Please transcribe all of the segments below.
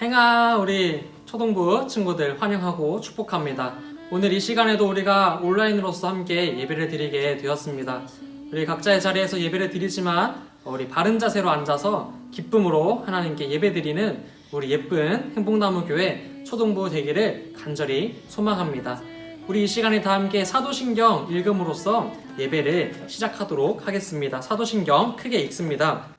행아 우리 초등부 친구들 환영하고 축복합니다. 오늘 이 시간에도 우리가 온라인으로서 함께 예배를 드리게 되었습니다. 우리 각자의 자리에서 예배를 드리지만 우리 바른 자세로 앉아서 기쁨으로 하나님께 예배 드리는 우리 예쁜 행복나무교회 초등부 되기를 간절히 소망합니다. 우리 이 시간에 다 함께 사도신경 읽음으로써 예배를 시작하도록 하겠습니다. 사도신경 크게 읽습니다.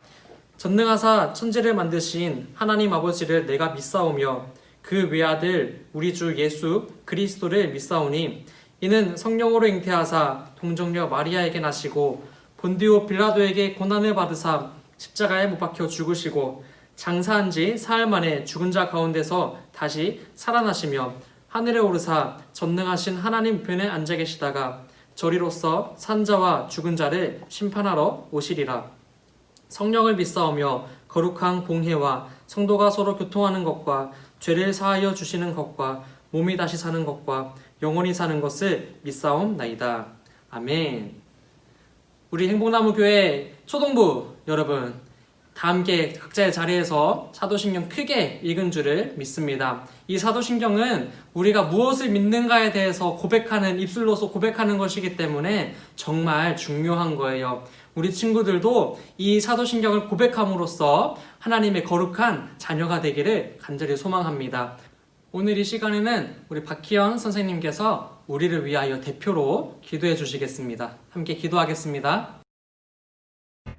전능하사 천지를 만드신 하나님 아버지를 내가 믿사오며 그 외아들 우리 주 예수 그리스도를 믿사오니 이는 성령으로 잉태하사 동정녀 마리아에게 나시고 본디오 빌라도에게 고난을 받으사 십자가에 못 박혀 죽으시고 장사한 지 사흘 만에 죽은 자 가운데서 다시 살아나시며 하늘에 오르사 전능하신 하나님 우편에 앉아 계시다가 저리로서 산자와 죽은 자를 심판하러 오시리라. 성령을 믿사오며 거룩한 공회와 성도가 서로 교통하는 것과 죄를 사하여 주시는 것과 몸이 다시 사는 것과 영원히 사는 것을 믿사옵나이다. 아멘. 우리 행복나무교회 초등부 여러분 다 함께 각자의 자리에서 사도신경 크게 읽은 줄을 믿습니다. 이 사도신경은 우리가 무엇을 믿는가에 대해서 고백하는, 입술로서 고백하는 것이기 때문에 정말 중요한 거예요. 우리 친구들도 이 사도신경을 고백함으로써 하나님의 거룩한 자녀가 되기를 간절히 소망합니다. 오늘 이 시간에는 우리 박희연 선생님께서 우리를 위하여 대표로 기도해 주시겠습니다. 함께 기도하겠습니다.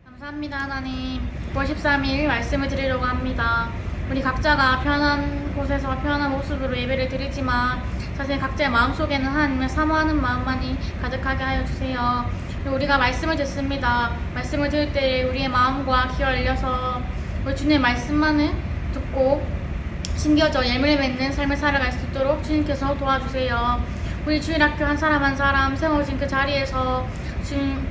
감사합니다. 하나님, 9월 13일 말씀을 드리려고 합니다. 우리 각자가 편한 곳에서 편한 모습으로 예배를 드리지만 사실 각자의 마음속에는 하나님을 사모하는 마음만이 가득하게 하여 주세요. 우리가 말씀을 듣습니다. 말씀을 들을 때 우리의 마음과 귀가 열려서 우리 주님의 말씀만을 듣고 신겨져 열매를 맺는 삶을 살아갈 수 있도록 주님께서 도와주세요. 우리 주일학교 한 사람 한 사람 세워진 그 자리에서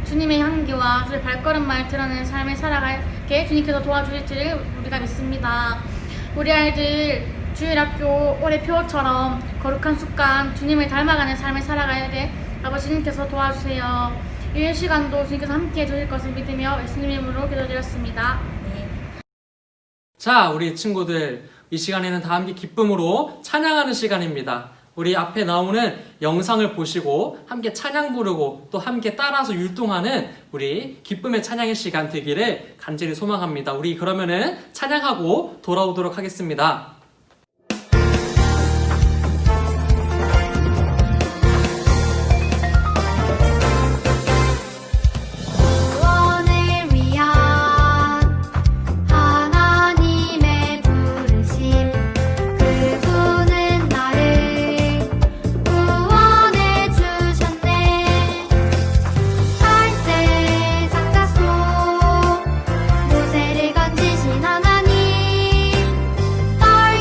주님의 향기와 주의 발걸음만을 드러내는 삶을 살아가게 주님께서 도와주실 줄 우리가 믿습니다. 우리 아이들 주일학교 올해 표처럼 거룩한 습관, 주님을 닮아가는 삶을 살아가게 아버지 주님께서 도와주세요. 이 시간도 주님께서 함께 해주실 것을 믿으며 예수님 이름으로 기도드렸습니다. 네. 자, 우리 친구들 이 시간에는 다 함께 기쁨으로 찬양하는 시간입니다. 우리 앞에 나오는 영상을 보시고 함께 찬양 부르고 또 함께 따라서 율동하는 우리 기쁨의 찬양의 시간 되기를 간절히 소망합니다. 우리 그러면은 찬양하고 돌아오도록 하겠습니다. 떨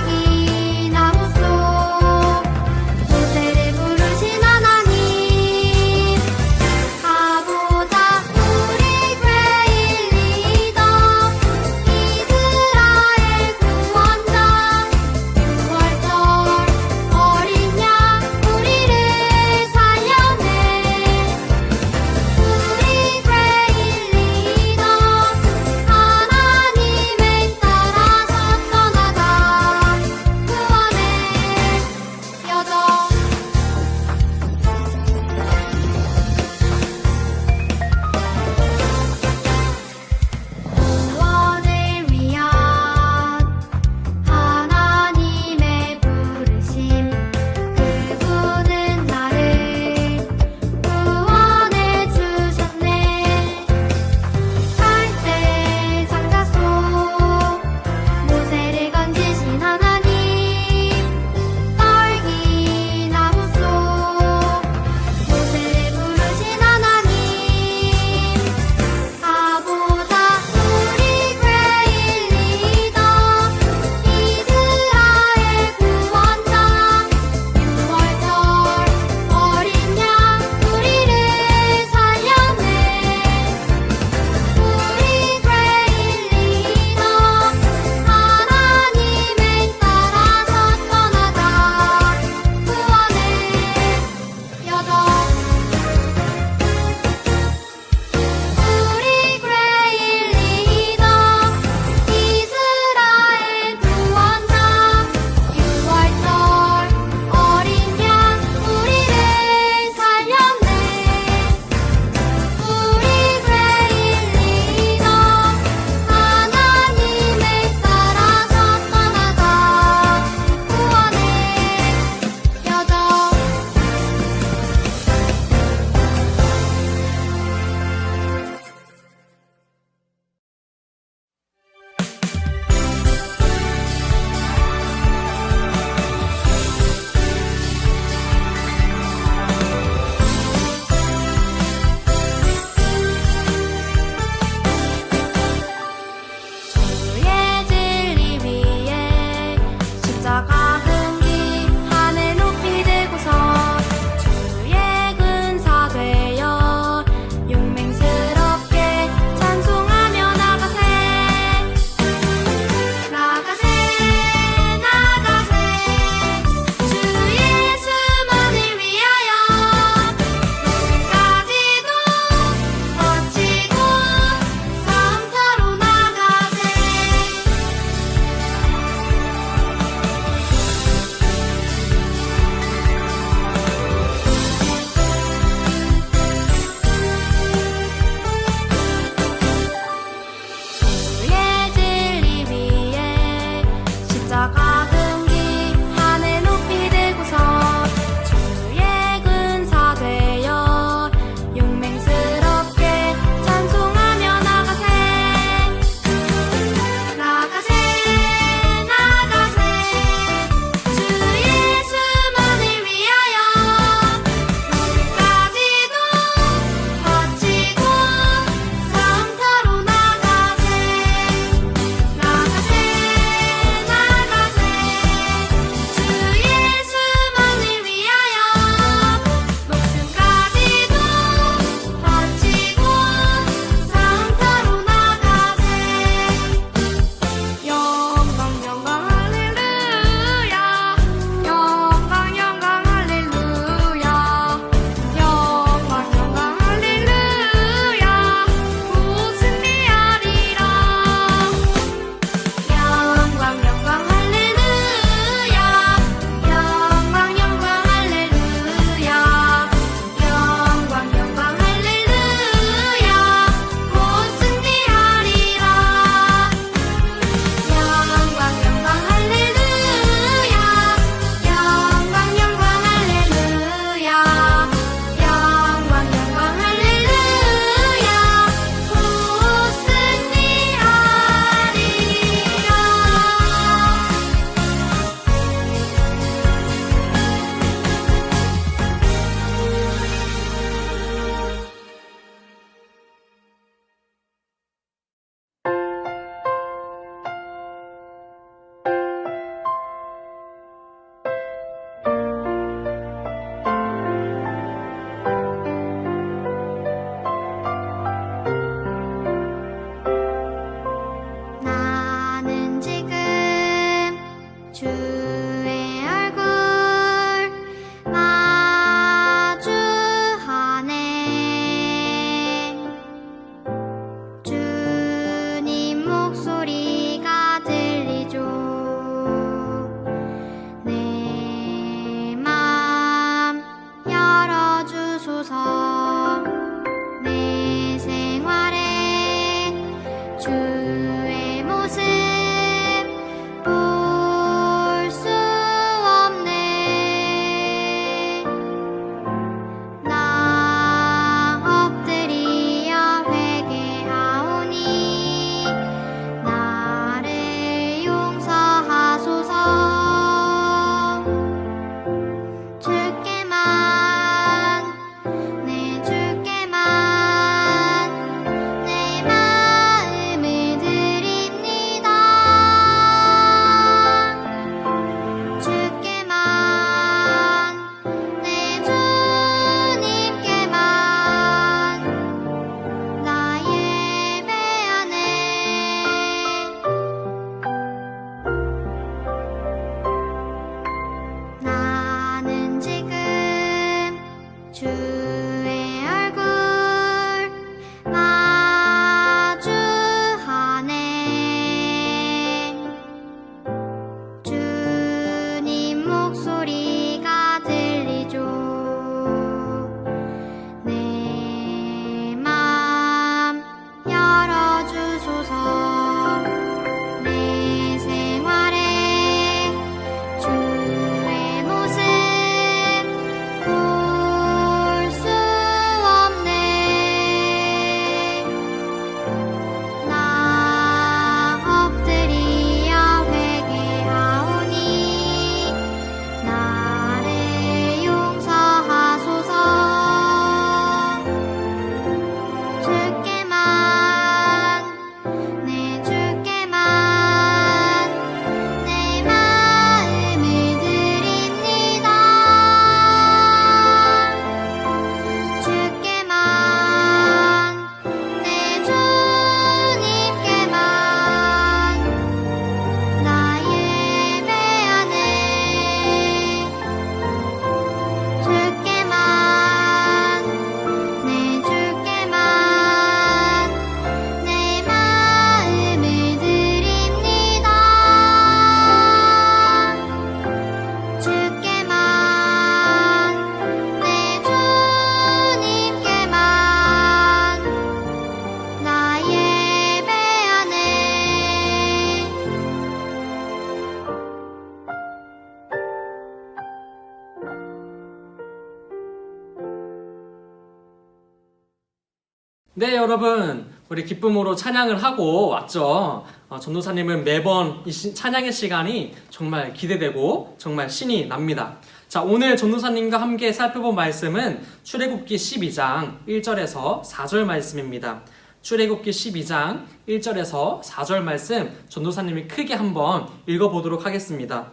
네, 여러분, 우리 기쁨으로 찬양을 하고 왔죠. 전도사님은 매번 찬양의 시간이 정말 기대되고 정말 신이 납니다. 자, 오늘 전도사님과 함께 살펴본 말씀은 출애굽기 12장 1절에서 4절 말씀입니다. 출애굽기 12장 1절에서 4절 말씀 전도사님이 크게 한번 읽어보도록 하겠습니다.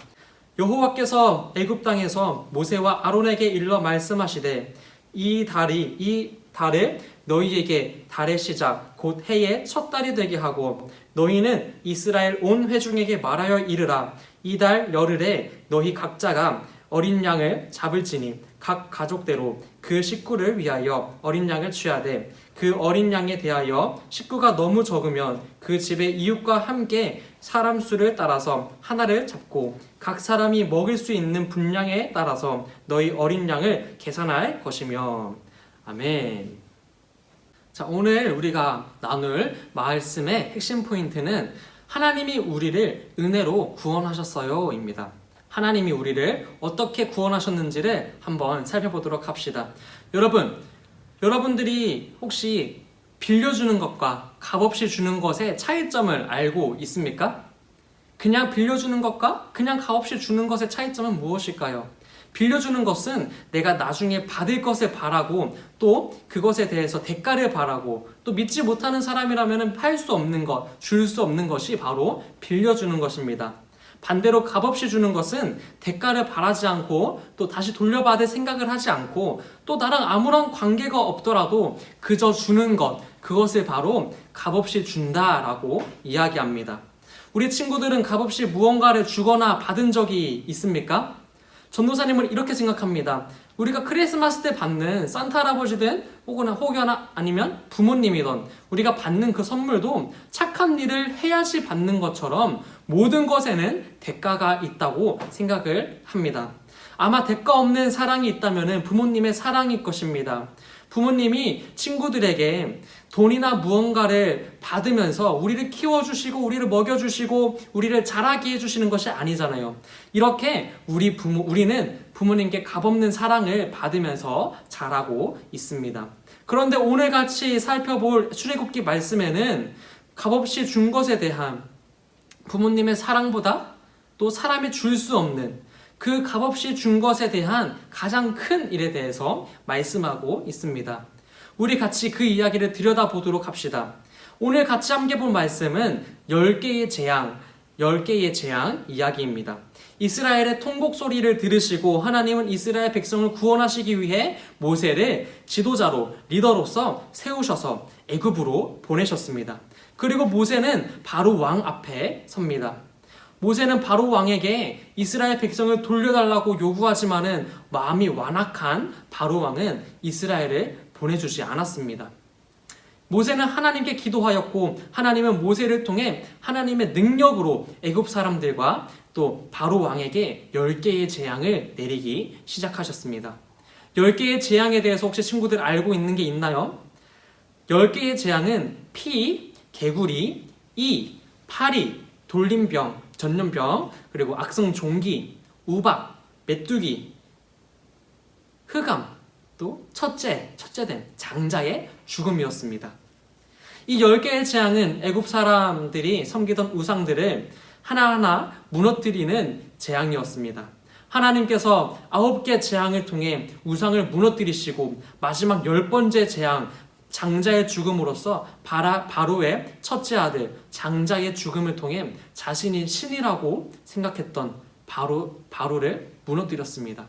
여호와께서 애굽 땅에서 모세와 아론에게 일러 말씀하시되 이 달을 너희에게 달의 시작 곧 해의 첫 달이 되게 하고 너희는 이스라엘 온 회중에게 말하여 이르라 이 달 열흘에 너희 각자가 어린 양을 잡을지니 각 가족대로 그 식구를 위하여 어린 양을 취하되 그 어린 양에 대하여 식구가 너무 적으면 그 집의 이웃과 함께 사람 수를 따라서 하나를 잡고 각 사람이 먹을 수 있는 분량에 따라서 너희 어린 양을 계산할 것이며 아멘. 자, 오늘 우리가 나눌 말씀의 핵심 포인트는 하나님이 우리를 은혜로 구원하셨어요 입니다. 하나님이 우리를 어떻게 구원하셨는지를 한번 살펴보도록 합시다. 여러분들이 혹시 빌려주는 것과 값없이 주는 것의 차이점을 알고 있습니까? 그냥 빌려주는 것과 그냥 값없이 주는 것의 차이점은 무엇일까요? 빌려주는 것은 내가 나중에 받을 것을 바라고 또 그것에 대해서 대가를 바라고 또 믿지 못하는 사람이라면 할 수 없는 것, 줄 수 없는 것이 바로 빌려주는 것입니다. 반대로 값없이 주는 것은 대가를 바라지 않고 또 다시 돌려받을 생각을 하지 않고 또 나랑 아무런 관계가 없더라도 그저 주는 것, 그것을 바로 값없이 준다라고 이야기합니다. 우리 친구들은 값없이 무언가를 주거나 받은 적이 있습니까? 전도사님은 이렇게 생각합니다. 우리가 크리스마스 때 받는 산타 할아버지든 혹여나 아니면 부모님이든 우리가 받는 그 선물도 착한 일을 해야지 받는 것처럼 모든 것에는 대가가 있다고 생각을 합니다. 아마 대가 없는 사랑이 있다면 부모님의 사랑일 것입니다. 부모님이 친구들에게 돈이나 무언가를 받으면서 우리를 키워주시고 우리를 먹여주시고 우리를 자라게 해주시는 것이 아니잖아요. 이렇게 우리는 부모님께 값없는 사랑을 받으면서 자라고 있습니다. 그런데 오늘 같이 살펴볼 출애굽기 말씀에는 값없이 준 것에 대한 부모님의 사랑보다 또 사람이 줄 수 없는 그 값없이 준 것에 대한 가장 큰 일에 대해서 말씀하고 있습니다. 우리 같이 그 이야기를 들여다보도록 합시다. 오늘 같이 함께 볼 말씀은 10개의 재앙 이야기입니다. 이스라엘의 통곡 소리를 들으시고 하나님은 이스라엘 백성을 구원하시기 위해 모세를 지도자로 리더로서 세우셔서 애굽으로 보내셨습니다. 그리고 모세는 바로 왕 앞에 섭니다. 모세는 바로 왕에게 이스라엘 백성을 돌려달라고 요구하지만은 마음이 완악한 바로 왕은 이스라엘을 보내주지 않았습니다. 모세는 하나님께 기도하였고 하나님은 모세를 통해 하나님의 능력으로 애굽 사람들과 또 바로 왕에게 10개의 재앙을 내리기 시작하셨습니다. 10개의 재앙에 대해서 혹시 친구들 알고 있는 게 있나요? 10개의 재앙은 피, 개구리, 이, 파리, 돌림병, 전염병, 그리고 악성 종기, 우박, 메뚜기, 흑암, 또 첫째된 장자의 죽음이었습니다. 이 10개의 재앙은 애굽 사람들이 섬기던 우상들을 하나하나 무너뜨리는 재앙이었습니다. 하나님께서 9개 재앙을 통해 우상을 무너뜨리시고 마지막 10번째 재앙, 장자의 죽음으로써 바로의 첫째 아들 장자의 죽음을 통해 자신이 신이라고 생각했던 바로를 무너뜨렸습니다.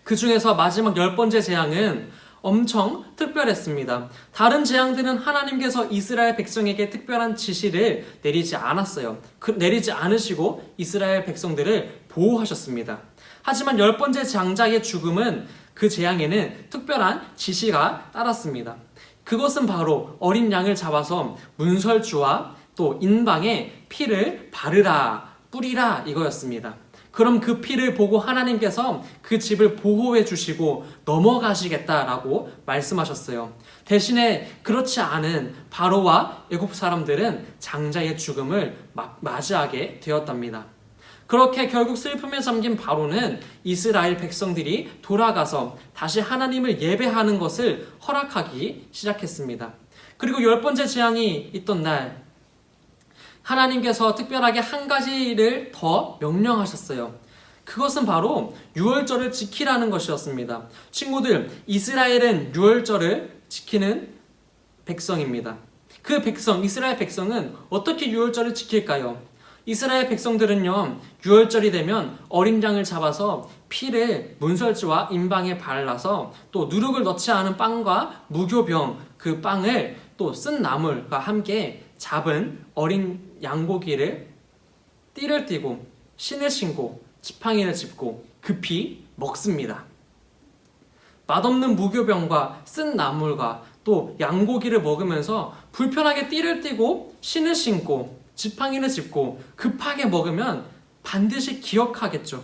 그 중에서 마지막 10번째 재앙은 엄청 특별했습니다. 다른 재앙들은 하나님께서 이스라엘 백성에게 특별한 지시를 내리지 않았어요. 내리지 않으시고 이스라엘 백성들을 보호하셨습니다. 하지만 10번째 장자의 죽음은 그 재앙에는 특별한 지시가 따랐습니다. 그것은 바로 어린 양을 잡아서 문설주와 또 인방에 피를 바르라, 뿌리라 이거였습니다. 그럼 그 피를 보고 하나님께서 그 집을 보호해 주시고 넘어가시겠다라고 말씀하셨어요. 대신에 그렇지 않은 바로와 애굽 사람들은 장자의 죽음을 맞이하게 되었답니다. 그렇게 결국 슬픔에 잠긴 바로는 이스라엘 백성들이 돌아가서 다시 하나님을 예배하는 것을 허락하기 시작했습니다. 그리고 10번째 재앙이 있던 날 하나님께서 특별하게 한 가지를 더 명령하셨어요. 그것은 바로 유월절을 지키라는 것이었습니다. 친구들, 이스라엘은 유월절을 지키는 백성입니다. 그 백성, 이스라엘 백성은 어떻게 유월절을 지킬까요? 이스라엘 백성들은요, 유월절이 되면 어린 양을 잡아서 피를 문설주와 임방에 발라서 또 누룩을 넣지 않은 빵과 무교병 그 빵을 또 쓴 나물과 함께 잡은 어린 양고기를 띠를 띠고 신을 신고 지팡이를 짚고 급히 먹습니다. 맛없는 무교병과 쓴 나물과 또 양고기를 먹으면서 불편하게 띠를 띠고 신을 신고 지팡이를 짚고 급하게 먹으면 반드시 기억하겠죠.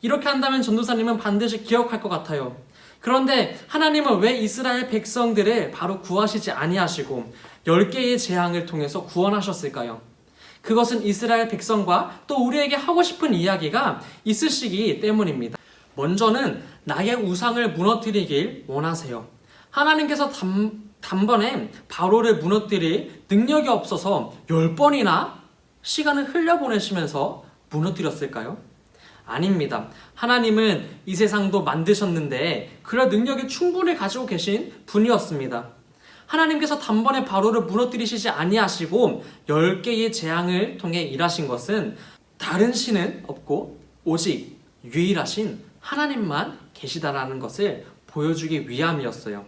이렇게 한다면 전도사님은 반드시 기억할 것 같아요. 그런데 하나님은 왜 이스라엘 백성들을 바로 구하시지 아니하시고 10개의 재앙을 통해서 구원하셨을까요? 그것은 이스라엘 백성과 또 우리에게 하고 싶은 이야기가 있으시기 때문입니다. 먼저는 나의 우상을 무너뜨리길 원하세요. 하나님께서 단번에 바로를 무너뜨릴 능력이 없어서 10번이나 시간을 흘려보내시면서 무너뜨렸을까요? 아닙니다. 하나님은 이 세상도 만드셨는데 그럴 능력이 충분히 가지고 계신 분이었습니다. 하나님께서 단번에 바로를 무너뜨리시지 아니하시고 10개의 재앙을 통해 일하신 것은 다른 신은 없고 오직 유일하신 하나님만 계시다라는 것을 보여주기 위함이었어요.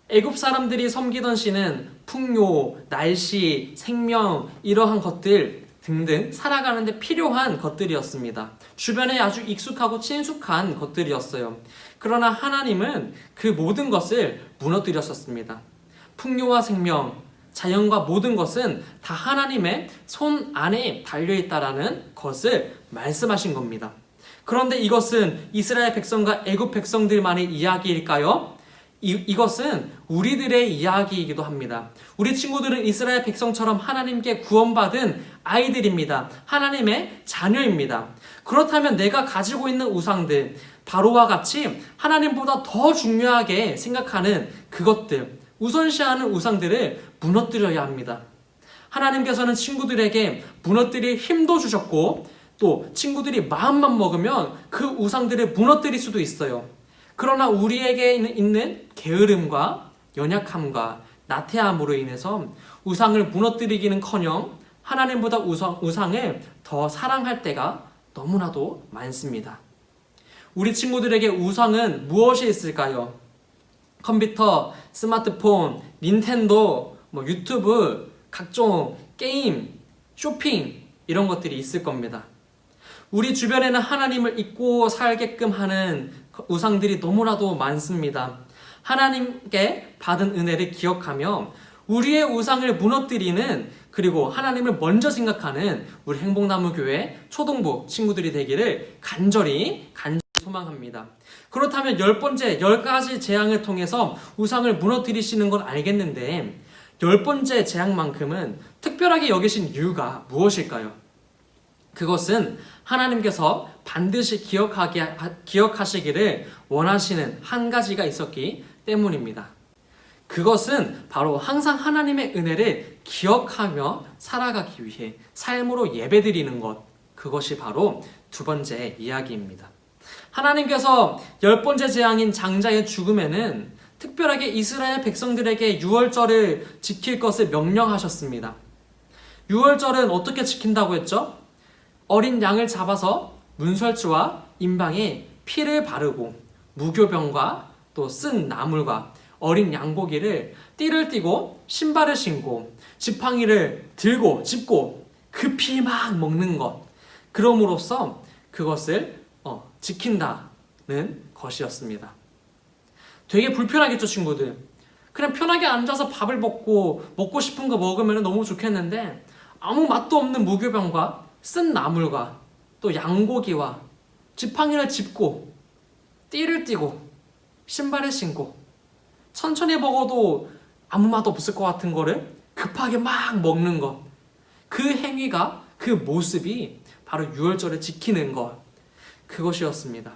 애굽 사람들이 섬기던 신은 풍요, 날씨, 생명 이러한 것들 등등 살아가는 데 필요한 것들이었습니다. 주변에 아주 익숙하고 친숙한 것들이었어요. 그러나 하나님은 그 모든 것을 무너뜨렸었습니다. 풍요와 생명, 자연과 모든 것은 다 하나님의 손 안에 달려있다라는 것을 말씀하신 겁니다. 그런데 이것은 이스라엘 백성과 애굽 백성들만의 이야기일까요? 이것은 우리들의 이야기이기도 합니다. 우리 친구들은 이스라엘 백성처럼 하나님께 구원받은 아이들입니다. 하나님의 자녀입니다. 그렇다면 내가 가지고 있는 우상들, 바로와 같이 하나님보다 더 중요하게 생각하는 그것들, 우선시하는 우상들을 무너뜨려야 합니다. 하나님께서는 친구들에게 무너뜨릴 힘도 주셨고 또 친구들이 마음만 먹으면 그 우상들을 무너뜨릴 수도 있어요. 그러나 우리에게 있는 게으름과 연약함과 나태함으로 인해서 우상을 무너뜨리기는커녕 하나님보다 우상을 더 사랑할 때가 너무나도 많습니다. 우리 친구들에게 우상은 무엇이 있을까요? 컴퓨터, 스마트폰, 닌텐도, 유튜브, 각종 게임, 쇼핑 이런 것들이 있을 겁니다. 우리 주변에는 하나님을 잊고 살게끔 하는 우상들이 너무나도 많습니다. 하나님께 받은 은혜를 기억하며 우리의 우상을 무너뜨리는 그리고 하나님을 먼저 생각하는 우리 행복나무교회 초동부 친구들이 되기를 간절히 소망합니다. 그렇다면 10가지 재앙을 통해서 우상을 무너뜨리시는 건 알겠는데 10번째 재앙만큼은 특별하게 여기신 이유가 무엇일까요? 그것은 하나님께서 반드시 기억하시기를 원하시는 한 가지가 있었기 때문입니다. 그것은 바로 항상 하나님의 은혜를 기억하며 살아가기 위해 삶으로 예배드리는 것, 그것이 바로 2번째 이야기입니다. 하나님께서 10번째 재앙인 장자의 죽음에는 특별하게 이스라엘 백성들에게 유월절을 지킬 것을 명령하셨습니다. 유월절은 어떻게 지킨다고 했죠? 어린 양을 잡아서 문설주와 임방에 피를 바르고 무교병과 또 쓴 나물과 어린 양고기를 띠를 띠고 신발을 신고 지팡이를 들고 짚고 급히 막 먹는 것, 그럼으로써 그것을 지킨다는 것이었습니다. 되게 불편하겠죠, 친구들. 그냥 편하게 앉아서 밥을 먹고 싶은 거 먹으면 너무 좋겠는데 아무 맛도 없는 무교병과 쓴 나물과 또 양고기와 지팡이를 짚고 띠를 띠고 신발을 신고 천천히 먹어도 아무 맛 없을 것 같은 거를 급하게 막 먹는 것, 그 행위가, 그 모습이 바로 유월절을 지키는 것, 그것이었습니다.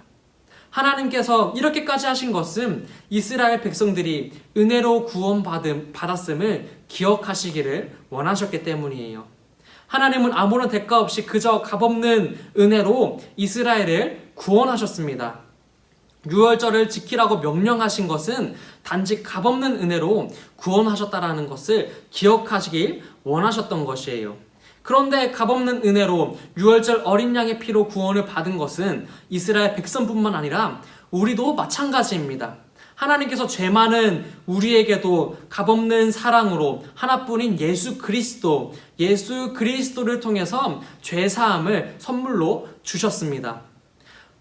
하나님께서 이렇게까지 하신 것은 이스라엘 백성들이 은혜로 구원받았음을 기억하시기를 원하셨기 때문이에요. 하나님은 아무런 대가 없이 그저 값없는 은혜로 이스라엘을 구원하셨습니다. 유월절을 지키라고 명령하신 것은 단지 값없는 은혜로 구원하셨다라는 것을 기억하시길 원하셨던 것이에요. 그런데 값없는 은혜로 유월절 어린 양의 피로 구원을 받은 것은 이스라엘 백성뿐만 아니라 우리도 마찬가지입니다. 하나님께서 죄 많은 우리에게도 값없는 사랑으로 하나뿐인 예수 그리스도를 통해서 죄 사함을 선물로 주셨습니다.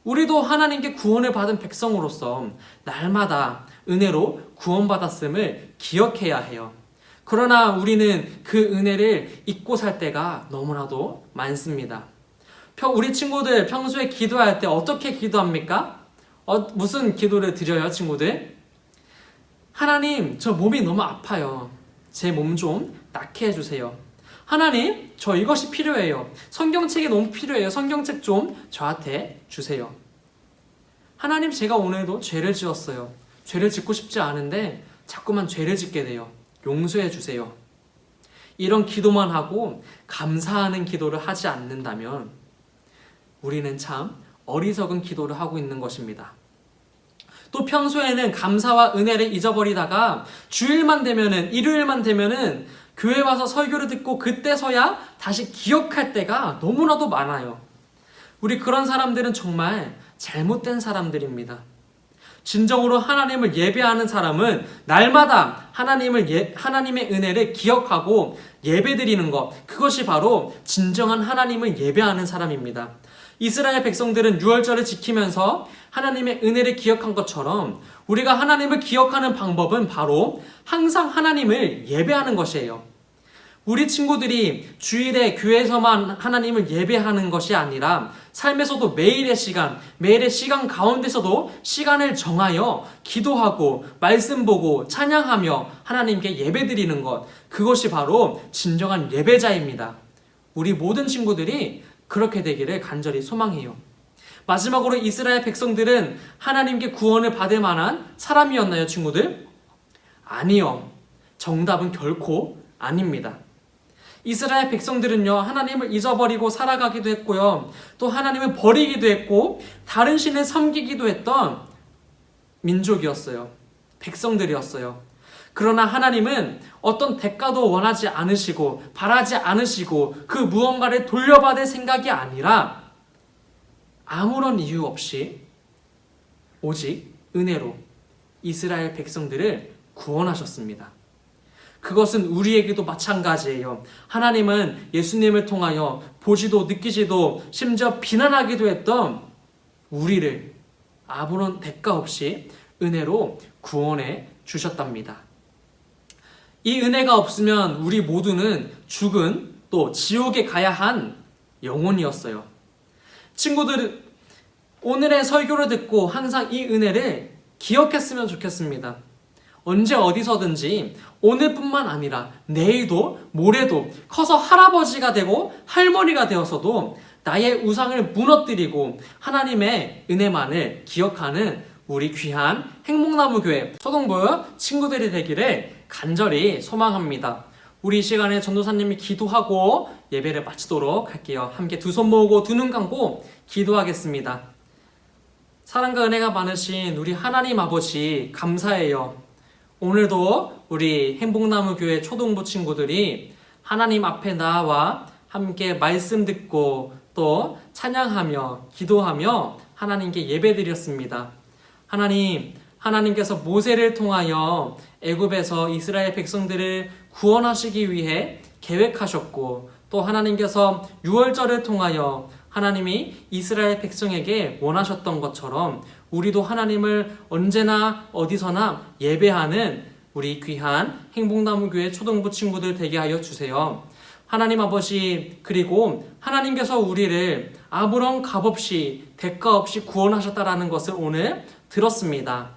우리도 하나님께 구원을 받은 백성으로서 날마다 은혜로 구원받았음을 기억해야 해요. 그러나 우리는 그 은혜를 잊고 살 때가 너무나도 많습니다. 우리 친구들 평소에 기도할 때 어떻게 기도합니까? 무슨 기도를 드려요, 친구들? 하나님, 저 몸이 너무 아파요. 제 몸 좀 낫게 해주세요. 하나님, 저 이것이 필요해요. 성경책이 너무 필요해요. 성경책 좀 저한테 주세요. 하나님, 제가 오늘도 죄를 지었어요. 죄를 짓고 싶지 않은데 자꾸만 죄를 짓게 돼요. 용서해 주세요. 이런 기도만 하고 감사하는 기도를 하지 않는다면 우리는 참 어리석은 기도를 하고 있는 것입니다. 또 평소에는 감사와 은혜를 잊어버리다가 주일만 되면은, 일요일만 되면은 교회 와서 설교를 듣고 그때서야 다시 기억할 때가 너무나도 많아요. 우리 그런 사람들은 정말 잘못된 사람들입니다. 진정으로 하나님을 예배하는 사람은 날마다 하나님의 은혜를 기억하고 예배드리는 것, 그것이 바로 진정한 하나님을 예배하는 사람입니다. 이스라엘 백성들은 유월절을 지키면서 하나님의 은혜를 기억한 것처럼 우리가 하나님을 기억하는 방법은 바로 항상 하나님을 예배하는 것이에요. 우리 친구들이 주일에 교회에서만 하나님을 예배하는 것이 아니라 삶에서도 매일의 시간 가운데서도 시간을 정하여 기도하고 말씀 보고 찬양하며 하나님께 예배드리는 것, 그것이 바로 진정한 예배자입니다. 우리 모든 친구들이 그렇게 되기를 간절히 소망해요. 마지막으로 이스라엘 백성들은 하나님께 구원을 받을 만한 사람이었나요, 친구들? 아니요. 정답은 결코 아닙니다. 이스라엘 백성들은요, 하나님을 잊어버리고 살아가기도 했고요, 또 하나님을 버리기도 했고 다른 신을 섬기기도 했던 민족이었어요. 백성들이었어요. 그러나 하나님은 어떤 대가도 원하지 않으시고 바라지 않으시고 그 무언가를 돌려받을 생각이 아니라 아무런 이유 없이 오직 은혜로 이스라엘 백성들을 구원하셨습니다. 그것은 우리에게도 마찬가지예요. 하나님은 예수님을 통하여 보지도 느끼지도 심지어 비난하기도 했던 우리를 아무런 대가 없이 은혜로 구원해 주셨답니다. 이 은혜가 없으면 우리 모두는 죽은, 또 지옥에 가야 한 영혼이었어요. 친구들, 오늘의 설교를 듣고 항상 이 은혜를 기억했으면 좋겠습니다. 언제 어디서든지 오늘뿐만 아니라 내일도 모레도 커서 할아버지가 되고 할머니가 되어서도 나의 우상을 무너뜨리고 하나님의 은혜만을 기억하는 우리 귀한 행복나무교회 초동부 친구들이 되기를 간절히 소망합니다. 우리 이 시간에 전도사님이 기도하고 예배를 마치도록 할게요. 함께 두 손 모으고 두 눈 감고 기도하겠습니다. 사랑과 은혜가 많으신 우리 하나님 아버지, 감사해요. 오늘도 우리 행복나무교회 초동부 친구들이 하나님 앞에 나와 함께 말씀 듣고 또 찬양하며 기도하며 하나님께 예배드렸습니다. 하나님께서 모세를 통하여 애굽에서 이스라엘 백성들을 구원하시기 위해 계획하셨고, 또 하나님께서 유월절을 통하여 하나님이 이스라엘 백성에게 원하셨던 것처럼 우리도 하나님을 언제나 어디서나 예배하는 우리 귀한 행복나무교회 초동부 친구들 되게 하여 주세요. 하나님 아버지, 그리고 하나님께서 우리를 아무런 값없이 대가 없이 구원하셨다라는 것을 오늘 들었습니다.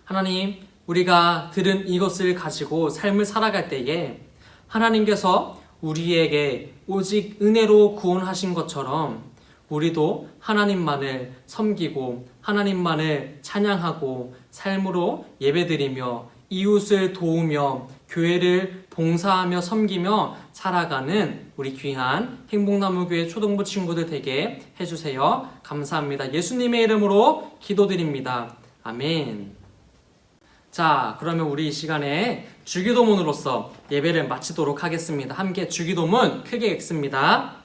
하나님, 우리가 들은 이것을 가지고 삶을 살아갈 때에 하나님께서 우리에게 오직 은혜로 구원하신 것처럼 우리도 하나님만을 섬기고 하나님만을 찬양하고 삶으로 예배드리며 이웃을 도우며 교회를 봉사하며 섬기며 살아가는 우리 귀한 행복나무교회 초등부 친구들 되게 해주세요. 감사합니다. 예수님의 이름으로 기도드립니다. 아멘. 자, 그러면 우리 이 시간에 주기도문으로서 예배를 마치도록 하겠습니다. 함께 주기도문 크게 읽습니다.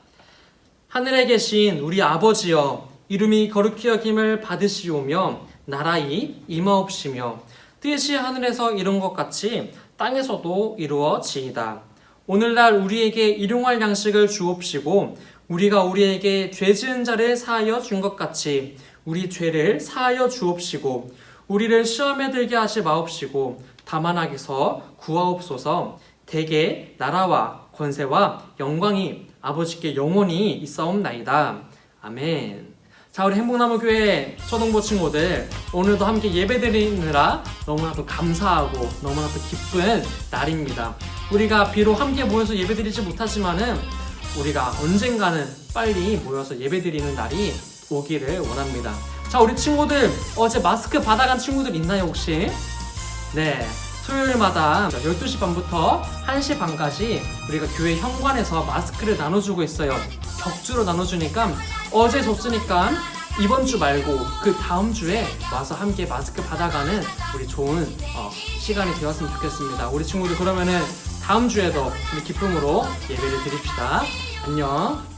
하늘에 계신 우리 아버지여, 이름이 거룩히 여김을 받으시오며 나라의 임하옵시며 뜻이 하늘에서 이룬 것 같이 땅에서도 이루어지이다. 오늘날 우리에게 일용할 양식을 주옵시고 우리가 우리에게 죄 지은 자를 사하여 준 것 같이 우리 죄를 사하여 주옵시고 우리를 시험에 들게 하지 마옵시고 다만 악에서 구하옵소서. 대개 나라와 권세와 영광이 아버지께 영원히 있사옵나이다. 아멘. 자, 우리 행복나무교회 초등부 친구들, 오늘도 함께 예배드리느라 너무나도 감사하고 너무나도 기쁜 날입니다. 우리가 비록 함께 모여서 예배드리지 못하지만은 우리가 언젠가는 빨리 모여서 예배드리는 날이 오기를 원합니다. 자, 우리 친구들 어제 마스크 받아간 친구들 있나요 혹시? 네, 토요일마다 12시 반부터 1시 반까지 우리가 교회 현관에서 마스크를 나눠주고 있어요. 격주로 나눠주니까 어제 줬으니까 이번 주 말고 그 다음 주에 와서 함께 마스크 받아가는 우리 좋은 시간이 되었으면 좋겠습니다. 우리 친구들 그러면은 다음 주에도 우리 기쁨으로 예배를 드립시다. 안녕.